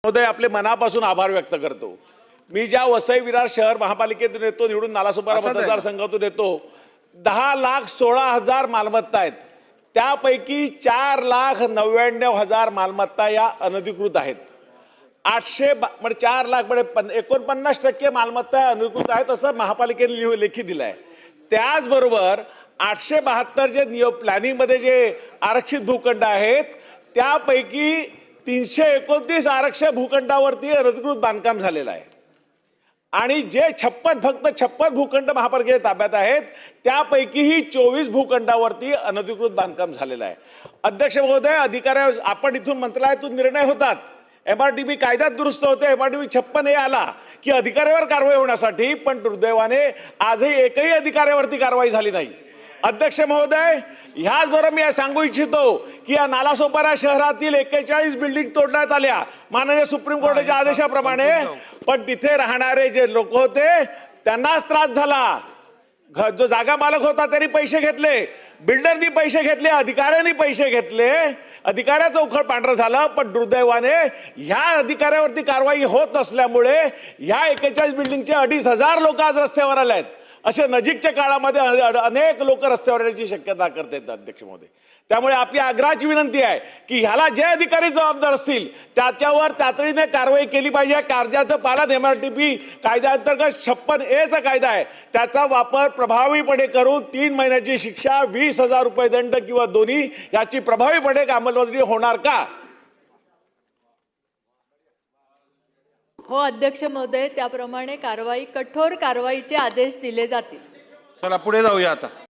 महोदय, आपले मनापासून आभार व्यक्त करतो। मी ज्या वसई विरार शहर महापालिकेतून येतो, निवडून नालासोपारा मतदारसंघातून येतो, 10,16,000 मालमत्ता आहेत। त्यापैकी 4,99,000 मालमत्ता या अनधिकृत आहेत। 800 म्हणजे 4 लाख म्हणजे 49% मालमत्ता अनधिकृत आहेत असं महापालिकेने लेखी दिलं आहे। त्याचबरोबर 872 जे प्लॅनिंगमध्ये जे आरक्षित भूखंड आहेत त्यापैकी 329 आरक्षित भूखंडावरती अनधिकृत बांधकाम झालेलं आहे आणि जे 56 फक्त 56 भूखंड महापालिकेच्या ताब्यात आहेत त्यापैकीही 24 भूखंडावरती अनधिकृत बांधकाम झालेलं आहे। अध्यक्ष महोदय, अधिकाऱ्या आपण इथून मंत्रालयातून निर्णय होतात, MRTP कायद्यात दुरुस्त होते, MRTP 56 आला की अधिकाऱ्यावर कारवाई होण्यासाठी, पण दुर्दैवाने आजही एकही अधिकाऱ्यावरती कारवाई झाली नाही। अध्यक्ष महोदय, ह्याचबरोबर मी सांगू इच्छितो की या नालासोपारा शहरातील 41 बिल्डिंग तोडण्यात आल्या माननीय सुप्रीम कोर्टाच्या आदेशाप्रमाणे, पण तिथे राहणारे जे लोक होते त्यांनाच त्रास झाला। जो जागा मालक होता त्यांनी पैसे घेतले, बिल्डरनी पैसे घेतले, अधिकाऱ्यांनी पैसे घेतले, अधिकाऱ्याचं उखळ पांढरं झालं। पण दुर्दैवाने ह्या अधिकाऱ्यावरती कारवाई होत नसल्यामुळे ह्या 41 बिल्डिंगचे 2,500 लोक आज रस्त्यावर आले आहेत। असे नजीकच्या काळामध्ये अनेक लोक रस्त्यावर येण्याची शक्यता करतात अध्यक्ष महोदय। त्यामुळे आपली आग्रहाची विनंती आहे की ह्याला जे अधिकारी जबाबदार असतील त्याच्यावर तातडीने कारवाई केली पाहिजे। कायद्याचं पालन MRTP कायद्याअंतर्गत 56A चा कायदा आहे, त्याचा वापर प्रभावीपणे करून 3 महिन्याची शिक्षा, 20,000 रुपये दंड किंवा दोन्ही याची प्रभावीपणे अंमलबजावणी होणार का? हो अध्यक्ष महोदय, त्याप्रमाणे कठोर कारवाईचे आदेश दिले जातील। चला पुढे जाऊया आता।